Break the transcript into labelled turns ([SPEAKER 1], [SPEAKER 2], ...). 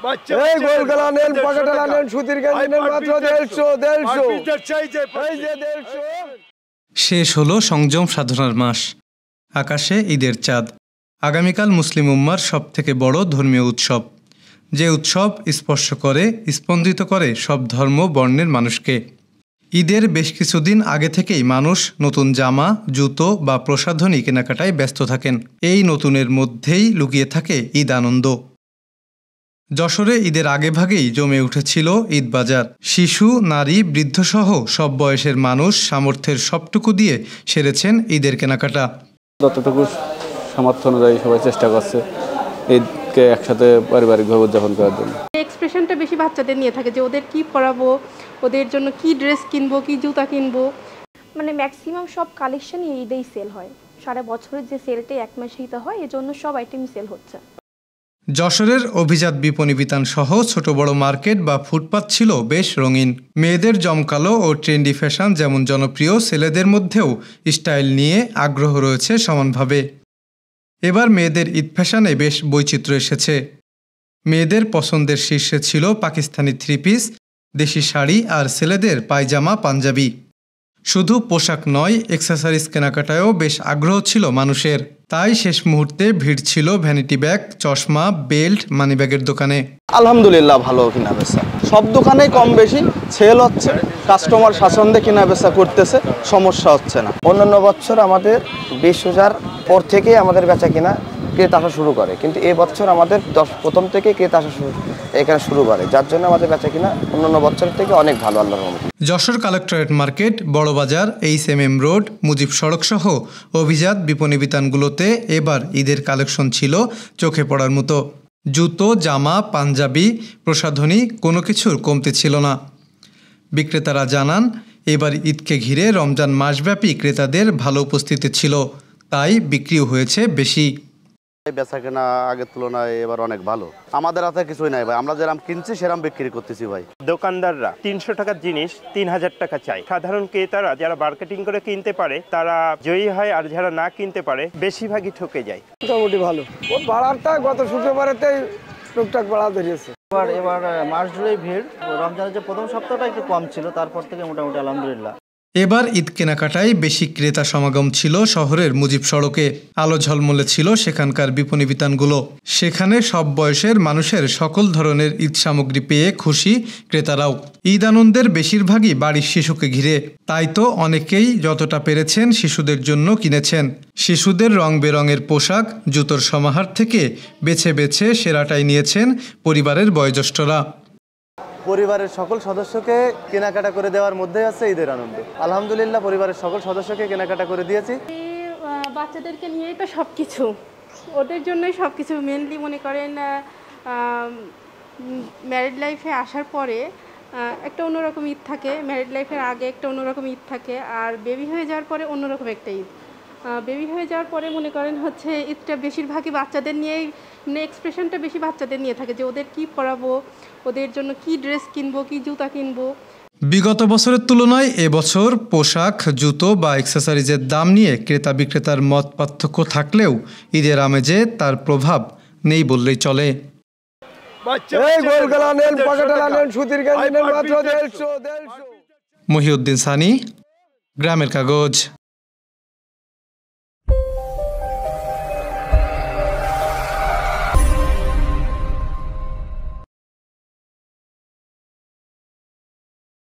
[SPEAKER 1] এই গোলগলা নেন, পকেটলা নেন, সুতির গেঞ্জি নেন, মাত্র 150।
[SPEAKER 2] শেষ হলো সংযম সাধনার মাস। আকাশে ঈদের চাঁদ। আগামীকাল মুসলিম উম্মার সবথেকে বড় ধর্মীয় উৎসব, যে উৎসব স্পর্শ করে, স্পন্দিত করে সব ধর্ম বর্ণের মানুষকে। ঈদের বেশ কিছুদিন আগে থেকেই মানুষ নতুন জামা, জুতো বা প্রসাধনী কেনাকাটায় ব্যস্ত থাকেন। এই নতুনের মধ্যেই লুকিয়ে থাকে ঈদ আনন্দ। যশোরে ঈদের আগেভাগেই জমে উঠেছিল ঈদ বাজার। শিশু, নারী, বৃদ্ধসহ সব বয়সের মানুষ সামর্থ্যের সবটুকু দিয়ে সেরেছেন ঈদের কেনাকাটা।
[SPEAKER 3] যতটুকু সামর্থ্য অনুযায়ী সবাই চেষ্টা করছে ঈদকে একসাথে পারিবারিকভাবে উদযাপন করার জন্য।
[SPEAKER 4] এক্সপ্রেশনটা বেশি বাচ্চাদের নিয়ে থাকে যে ওদের কি পরাবো, ওদের জন্য কি ড্রেস কিনবো, কি জুতা কিনবো।
[SPEAKER 5] মানে ম্যাক্সিমাম সব কালেকশনই ঈদেই সেল হয়। সারা বছরের যে সেলটাই এক মাসেই তো হয়, এজন্য সব আইটেমই সেল হচ্ছে।
[SPEAKER 2] যশোরের অভিজাত বিপণী বিতান সহ ছোট বড় মার্কেট বা ফুটপাত ছিল বেশ রঙিন। মেয়েদের জমকালো ও ট্রেন্ডি ফ্যাশন যেমন জনপ্রিয়, ছেলেদের মধ্যেও স্টাইল নিয়ে আগ্রহ রয়েছে সমানভাবে। এবার মেয়েদের ঈদ ফ্যাশনে বেশ বৈচিত্র্য এসেছে। মেয়েদের পছন্দের শীর্ষে ছিল পাকিস্তানি থ্রি পিস, দেশি শাড়ি আর ছেলেদের পায়জামা, পাঞ্জাবি। শুধু পোশাক নয়, অ্যাক্সেসরিজ কেনাকাটায়ও বেশ আগ্রহ ছিল মানুষের। তাই শেষ মুহূর্তে ভিড় ছিল ভ্যানিটি ব্যাগ, চশমা, বেল্ট, মানিব্যাগের দোকানে।
[SPEAKER 6] আলহামদুলিল্লাহ ভালো কিনা বেচা, সব দোকানেই কম বেশি সেল হচ্ছে, কাস্টমার স্বাচ্ছন্দ্যে কিনা বেচা করতেছে, সমস্যা হচ্ছে না।
[SPEAKER 1] অন্যান্য বছর আমাদের 20,000 পর থেকে আমাদের বেচা কিনা ক্রেতা আসা শুরু করে, কিন্তু এই বছর আমাদের প্রথম থেকে ক্রেতা আসা এখানে শুরু করে, যার জন্য আমাদের বেচা কিনা অন্যান্য বছরের থেকে অনেক ভালো, আল্লাহর রহমতে।
[SPEAKER 2] Jessore collectorate market, Barabazar, HMM road, Mujib Sarak সহ অভিজাত বিপণী বিতানগুলোতে এবার ঈদের কালেকশন ছিল চোখে পড়ার মতো। জুতো, জামা, পাঞ্জাবি, প্রসাধনী কোনো কিছুর কমতি ছিল না। বিক্রেতারা জানান, এবার ঈদকে ঘিরে রমজান মাসব্যাপী ক্রেতাদের ভালো উপস্থিতি ছিল, তাই বিক্রিও হয়েছে বেশি।
[SPEAKER 6] বেচা কেনা আগের তুলনায় এবার অনেক ভালো। আমাদের হাতে কিছুই নাই ভাই, আমরা যেরাম কিনছি সেরাম বিক্রি করতেছি ভাই।
[SPEAKER 7] দোকানদাররা 300 টাকার জিনিস 3000 টাকা চাই। সাধারণ ক্রেতারা যারা মার্কেটিং করে কিনতে পারে তারা জয়ী হয়, আর যারা না কিনতে পারে বেশিরভাগই ঠকে যায়।
[SPEAKER 1] মোটামুটি ভালো। ও বাড়ারটা গত শুক্রবারেতেই টুকটাক বাড়া বেরিয়েছে।
[SPEAKER 8] এবার মাস জুড়েই ভিড়। রমজানের যে প্রথম সপ্তাহটা একটু কম ছিল, তারপর থেকে মোটামুটি আলহামদুলিল্লাহ।
[SPEAKER 2] এবার ঈদ কেনাকাটায় বেশি ক্রেতা সমাগম ছিল শহরের মুজিব সড়কে। আলো ঝলমলে ছিল সেখানকার বিপণী বিতানগুলো। সেখানে সব বয়সের মানুষের সকল ধরনের ঈদ সামগ্রী পেয়ে খুশি ক্রেতারাও। ঈদ আনন্দের বেশিরভাগই বাড়ির শিশুকে ঘিরে, তাই তো অনেকেই যতটা পেরেছেন শিশুদের জন্য কিনেছেন। শিশুদের রং বেরঙের পোশাক, জুতোর সমাহার থেকে বেছে বেছে সেরাটাই নিয়েছেন পরিবারের বয়োজ্যেষ্ঠরা।
[SPEAKER 6] পরিবারের সকল সদস্যকে কেনাকাটা করে দেওয়ার মধ্যে আছে ঈদের আনন্দ। আলহামদুলিল্লাহ পরিবারের সকল সদস্যকে কেনাকাটা করে দিয়েছি।
[SPEAKER 4] বাচ্চাদেরকে নিয়েই তো সব কিছু, ওদের জন্যই সব কিছু। মেনলি মনে করেন ম্যারিড লাইফে আসার পরে একটা অন্যরকম ঈদ থাকে, ম্যারিড লাইফের আগে একটা অন্যরকম ঈদ থাকে, আর বেবি হয়ে যাওয়ার পরে অন্যরকম একটা ঈদ। বেবি হয়ে যাওয়ার পরে মনে করেন হচ্ছে ঈদটা বেশিরভাগই বাচ্চাদের নিয়েই, মানে এক্সপ্রেশনটা বেশি বাচ্চাদের নিয়ে থাকে যে ওদের কি পরাবো, ওদের জন্য কি ড্রেস কিনবো, কি জুতা কিনবো।
[SPEAKER 2] বিগত বছরের তুলনায় এবছর পোশাক, জুতো বা অ্যাক্সেসরিজের দাম নিয়ে ক্রেতা বিক্রেতার মত পার্থক্য থাকলেও ঈদের আমেজে তার প্রভাব নেই বললেই চলে।
[SPEAKER 1] এই গোলগলা নেন, পকেটলা নেন, সুতির গেঞ্জি নেন, মাত্র 150।
[SPEAKER 2] মহিউদ্দিন সানি, গ্রামের কাগজ।